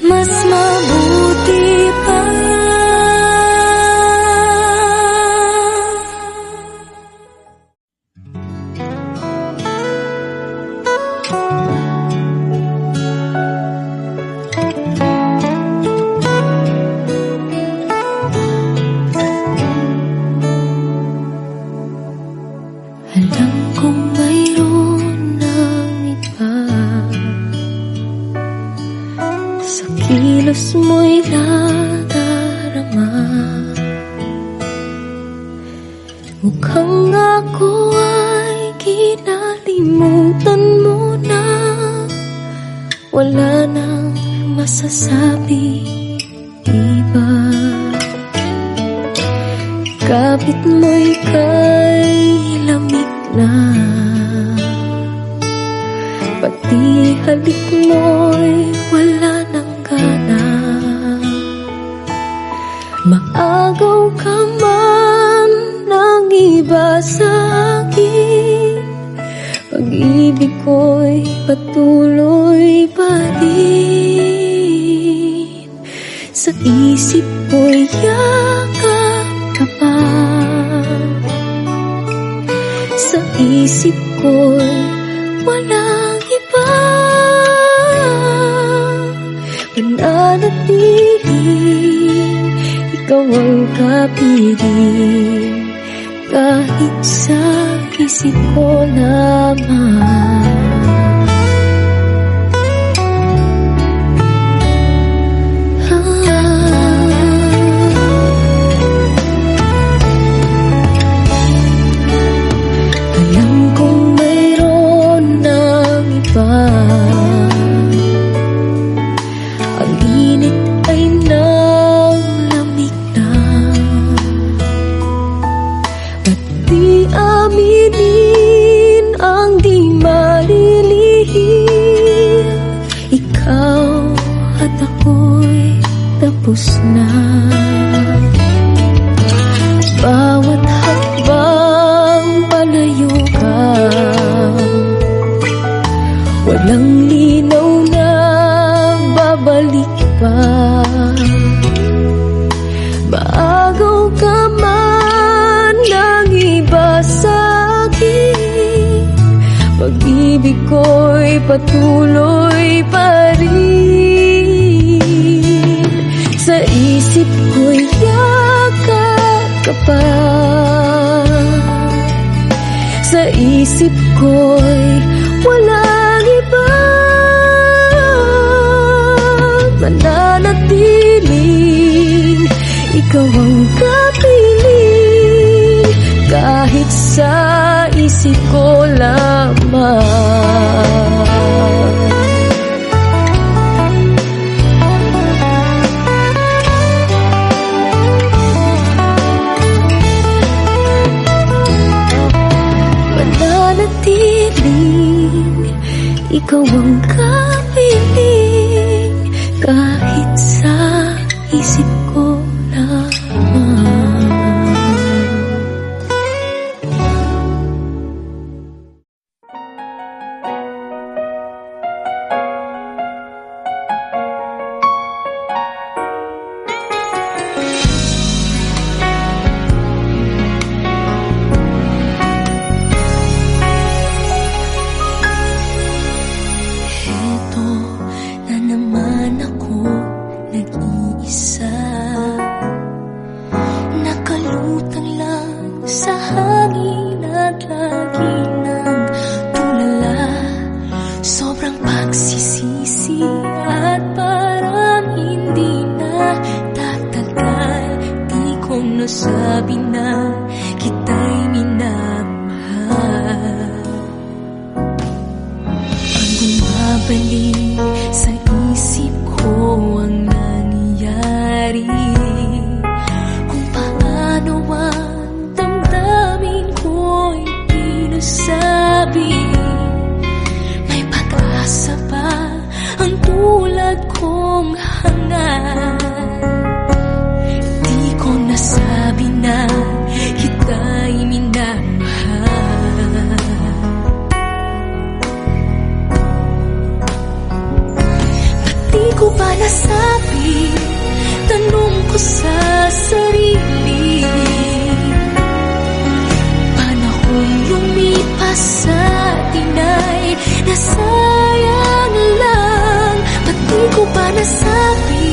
Mas mabuti pa alam kong mayroon ng iba, sa kilos mo'y nadarama. Mukhang ako ay kinalimutan mo na, wala nang masasabi iba. Kapit mo'y kay lamig na, halik mo'y wala nang gana. Maagaw ka man ng iba sa'kin, pag-ibig ko'y patuloy pa rin. Sa isip ko'y yakap ka pa, sa isip ko'y walang iba. Mananatiling ikaw ang kapiling, kahit sa isip ko lamang. Alam kong mayroon ng iba, ang init ay nang lamig na. Ba't di aminin ang di malilihim? Ikaw at ako'y tapos na. Bawat hakbang palayo ka, walang linaw na babalik pa. Maagaw ka man ng iba sa'kin, pag-ibig ko'y patuloy pa rin. Sa isip ko'y yakap ka pa, sa isip ko'y walang iba. Mananatiling ikaw ang kapiling, kahit sa isip ko lamang. Mananatiling ikaw ang kapiling, kahit sa isip ko lamang. Eto na naman ako, nag-iisa, nakalutang lang sa hangin at lagi ng tulala. Sobrang pagsisisi at parang hindi na tatagal, di ko nasabi na kita'y minamahal. Ang bumabalik sa isip ko ang nangyayari, kung paano ang damdamin ko'y di nasabi. May pag-asa ba ang tulad kong hangat? Di ko nasabi na kita'y minamahal. Di ko ba nasabi? Tanong ko sa sarili. Panahon lumipas sa atin ay nasayang lang. Ba't di ko ba nasabi?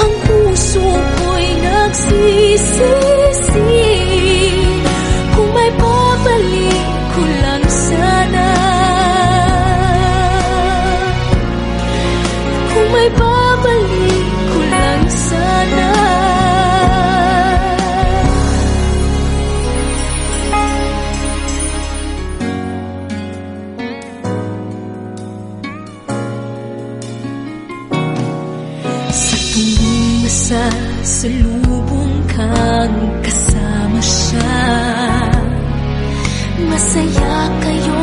Ang puso ko'y nagsisisi. Kung may babalik ko lang sana, kung may babalik ko lang sana. Sa tuwing masasalubong kang kasama siya, masaya kayo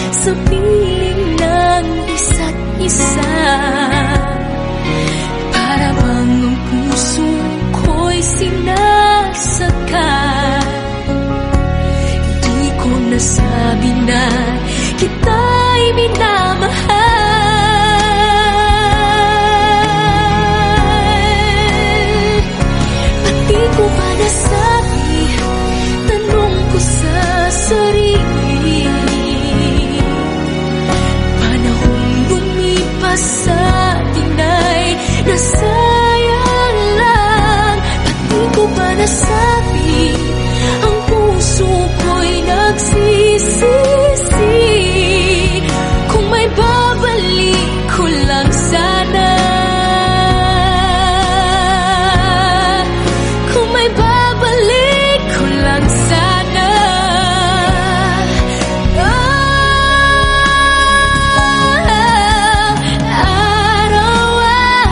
sa piling na ng isa't isa. Para bang ang puso ko'y sinasakal. Hindi ko nasabi na kita'y minamahal. Pati ko ba nasabi, tanong ko sa sarili, panahong lumipas sa atin ay nasayang lang. Pati ko ba nasabi, ang puso ko'y nagsisisi. Kung may babalik ko lang sana, kung may babalik ko lang sana.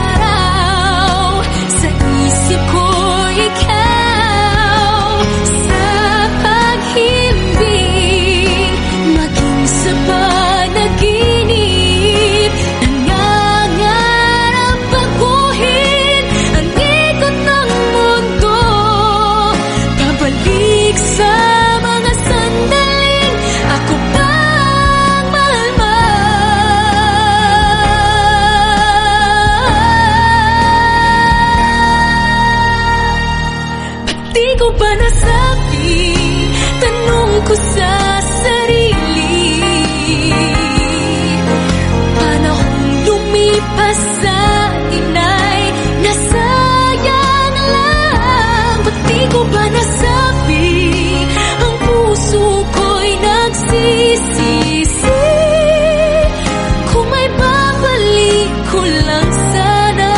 Araw-araw sa isip ko ikaw, sa pag-ibig, maging sa panaginip, nangangarap baguhin ang ikot ng mundo. Pabalik sa mga sandaling ako pang mahal. Di ko ba nasabi, tanong ko sa sarili, panahong lumipas sa atin ay nasayang lang. Ba't di ko ba nasabi, ang puso ko'y nagsisisi. Kung may babalik ko lang sana,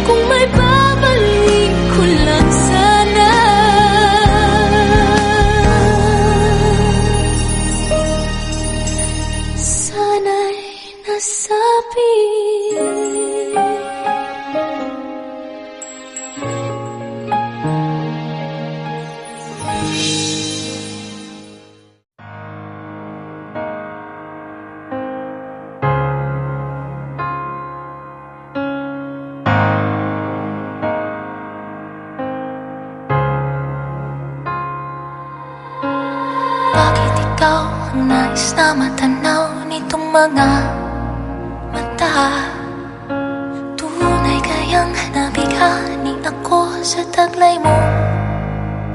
kung may babalik ko lang sana. Sana'y nasabi. Bakit ikaw ang nais na matanaw nitong mga mata? Tunay kayang nabighani ako sa taglay mo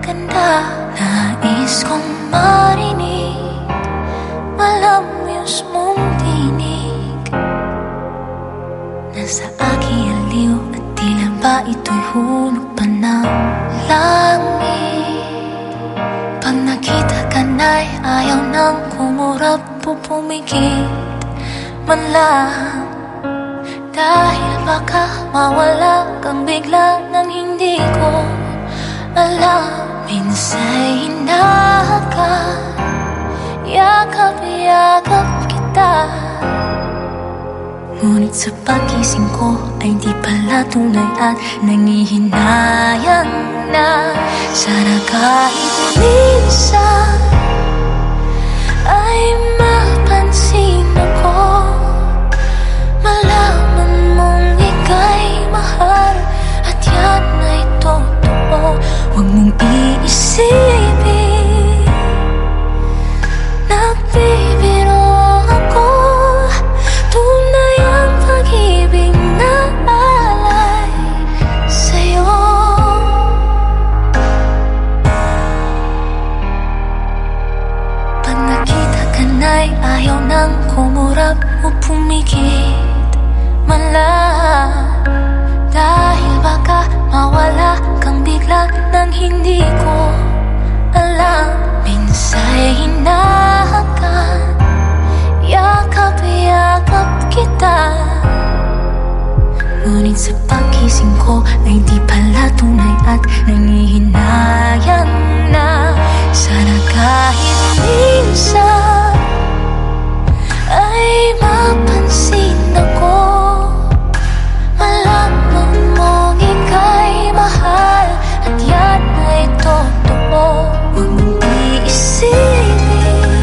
ganda. Nais kong marinig malamyos mong tinig, nasa aking aliw at tila ba ito'y hulog pa ng langit. Pag nakita ka na'y ayaw nang kumurap o pumikit man lang, dahil baka mawala kang bigla nang hindi ko alam. Minsa'y hinahakan, yakap-yakap kita, ngunit sa pagising ko ay di pala tunay at nangihinayang na. Sana kahit minsan ay mapansin ako, malaman mong ika'y mahal at yan ay totoo. Huwag mong iisipin nagbibiro ako, tunay ang pag-ibig na alay sa'yo. Pag nakita ka na'y ayaw nang kumurap o pumikit man lang, dahil baka mawala kang bigla nang hindi ko alam. Minsa'y hinahakan, yakap-yakap kita, ngunit sa pagising ko ay di pala tunay at nangihinayang na. Sana kahit minsan ay mapansin ako, malaman mong ika'y mahal at yan ay totoo. Huwag mong iisipin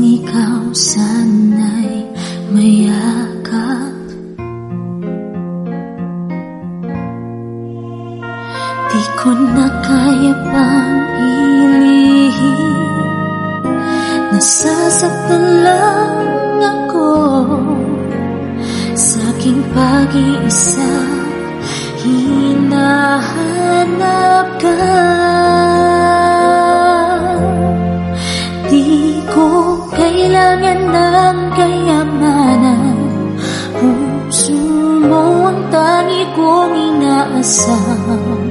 ikaw sana'y mayakap. Di ko na kaya pang ilihim, nasasaktan lang ako sa aking pag-iisa. Hinahanap ka, di ko kailangan ng kayamanan. Puso mo ang tangi kong inaasam.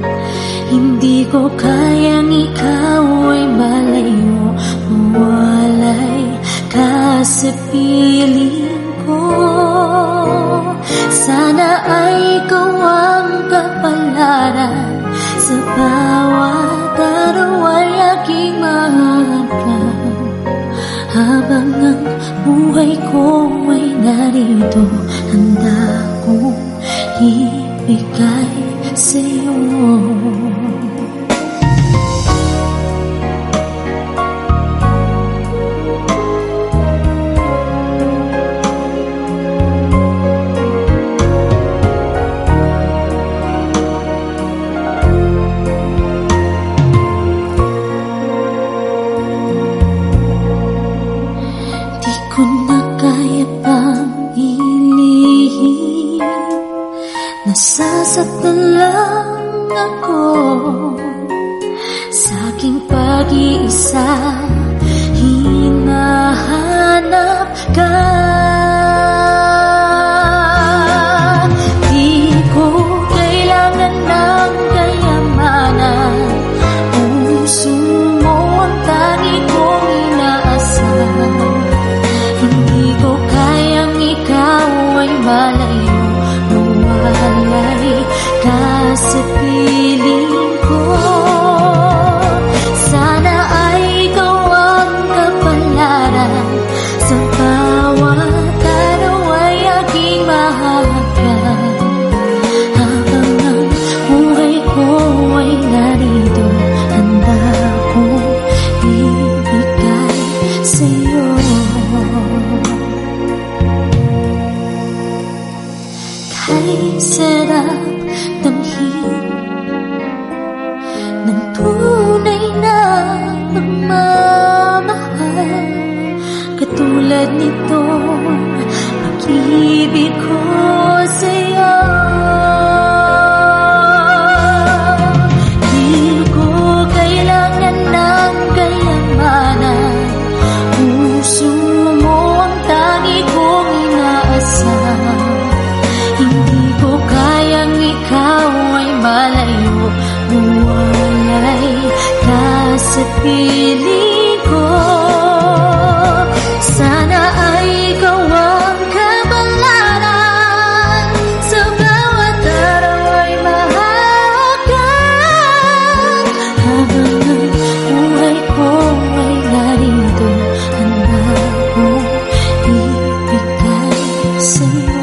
Hindi ko kayang ikaw ay malayo, mawalay ka sa piling ko. Sana ay ikaw ang kapalaran, sa bawat araw ay aking mahanggan. Habang ang buhay ko ay narito, handa kong ibigay sa'yo. Ko na kaya pang ilihim, nasasaktan lang ako sa aking pag-iisa. Hinahanap ka, di ko kailangan ng kayamanan. Puso mo ang tangi kong inaasam. Hindi ko kayang ikaw ay malayo, mawalay ka sa piling ko. Sana ay ikaw ang kapalaran, sa bawat araw ay aking mahanggan. Habang ang buhay ko ay narito, handa kong ibigay sa'yo. Kay sarap damhin ng tunay na pagmamahal, katulad nito pag-ibig ko sa'yo. Di ko kailangan ng kayamanan, puso mo ang tangi kong inaasam. Hindi ko kayang ikaw ay malayo, mawalay ka sa piling ko. Sana ay ikaw ang kabalaran, sa bawat araw ay mahanggan. Habang ang buhay ko ay narito, handa kong ibigay sa'yo.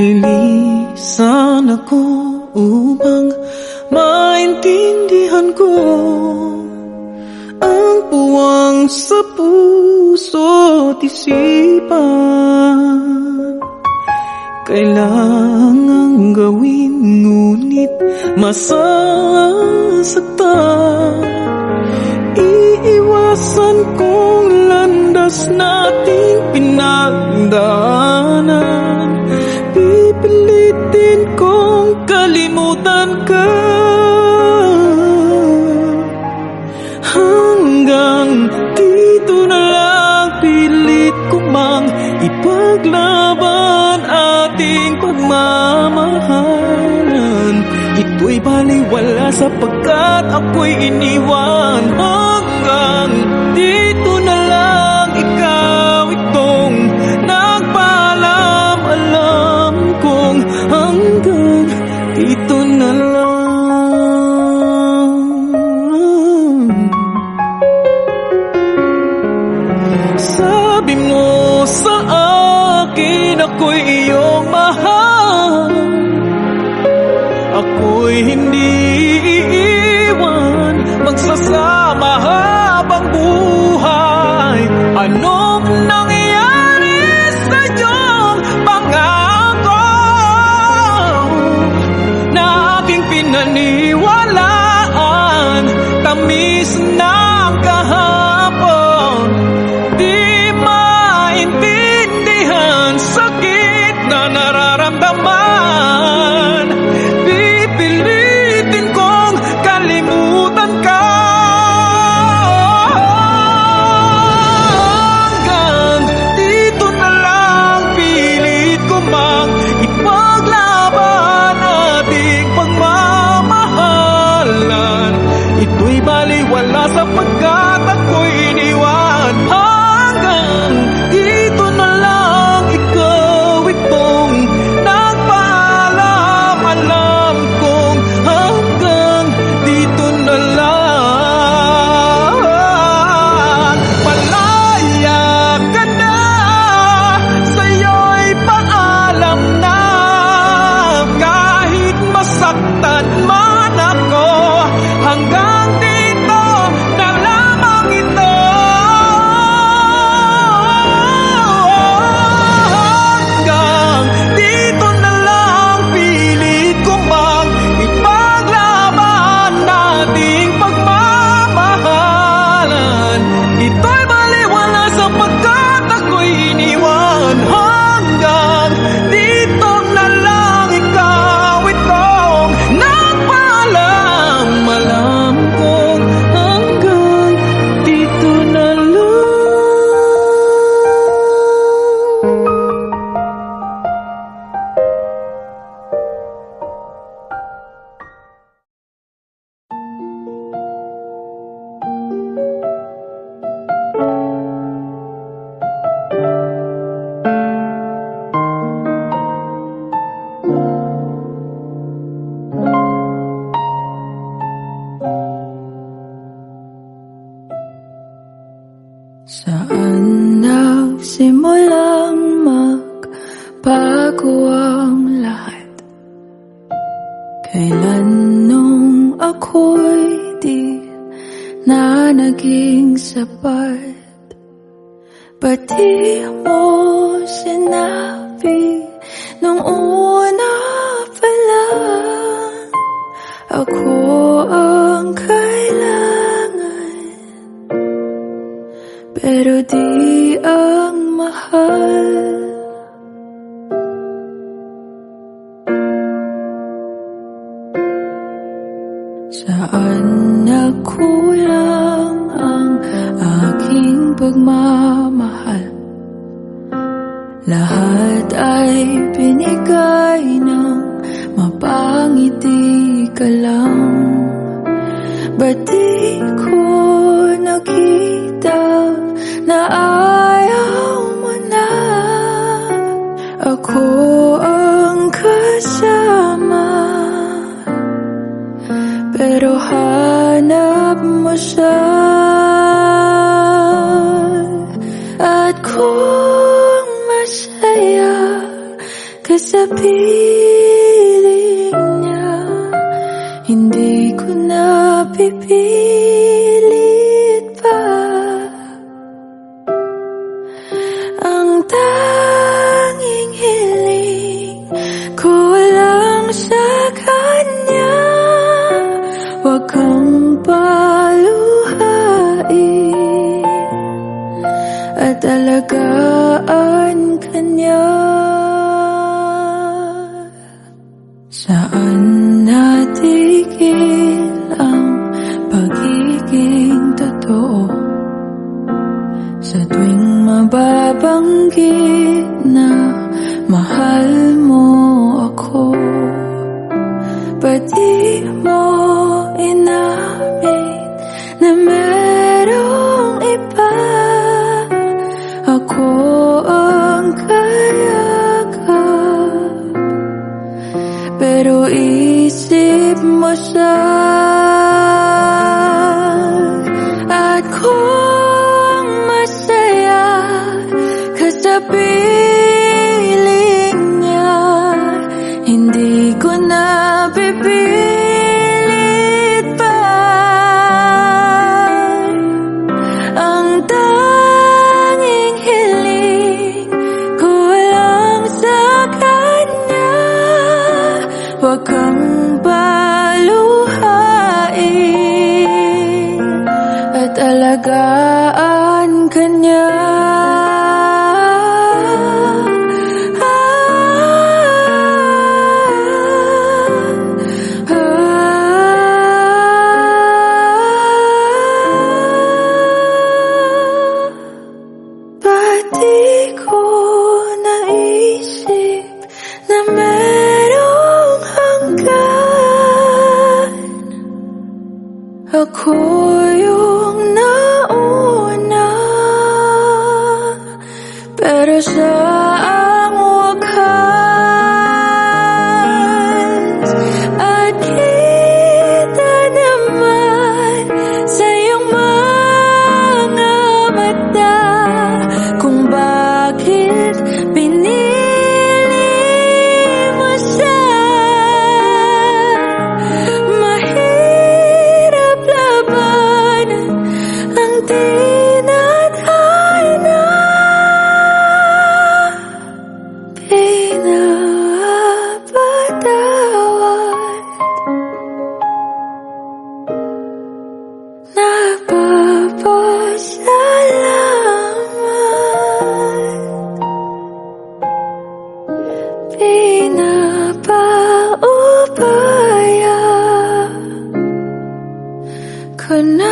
Lilisan ako upang maintindihan ko ang puwang sa puso't isipan. Kailangang gawin ngunit masasaktan. Iiwasan kong landas nating pinagdaanan. Pipilitin kong kalimutan ka, hanggang dito na lang. Pilit ko mang ipaglaban ating pagmamahalan. Ito'y baliwala sapagkat ako'y iniwan. Hanggang dito na lang, ikaw itong nagpaalam. ako'y hindi iiwan, magsasama habang buhay. Anong nangyari sa iyong pangako na aking pinaniwalaan? Tamis ng kahapon, di maintindihan sakit na nararamdaman. Pipilitin kong kalimutan ka hanggang dito na lang. Pilit ko mang ipaglaban ating pagmamahalan. Ito'y baliwala sapagkat ako'y iniwan. Hanggang dito na lang, ikaw itong nagpaalam. Alam kong hanggang dito na lang. Malaya ka na, sa'yo'y paalam na. Kahit masaktan man ako, hanggang dito na lamang ito. Hanggang dito na lang, pilit ko mang ipaglaban nating pagmamahalan. Ito'y baliwala sapagkat ako'y iniwan. Hanggang dito na lang, ikaw itong nagpaalam. Alam kong hanggang dito na lang. Saan nagsimulang magbago ang lahat? Kailan nung ako'y di na naging sapat? Ba't di mo sinabi nung una pa lang? Ako ang kailangan, pero di ang mahal. Saan nagkulang ang aking pagmamahal? Lahat ay binigay ng mapangiti ka lang. Ba't di ko nakita na ayaw mo na? Ako ang kasama, pero hanap mo siya. At kung masaya ka sa piling niya, hindi ko na pipilit pa. Ang tanging hiling ko lang sa kanya, huwag kang paluhain at alagaan ka niya. Saan natigil ang pagiging totoo? Sa tuwing mababanggit na mahal mo ako, ba't di mo inamin na merong iba? Ako ang kayakap, pero isip mo siya. At kung masaya ka sa piling niya, hindi ko na bibig ako yung nauna, pero sa ang wakas at kita naman sa iyong mga mata kung bakit pinili mo siya. Mahirap labanan ang tinadhana, pinapatawad, nagpapasalamat, pinapaubaya ko na.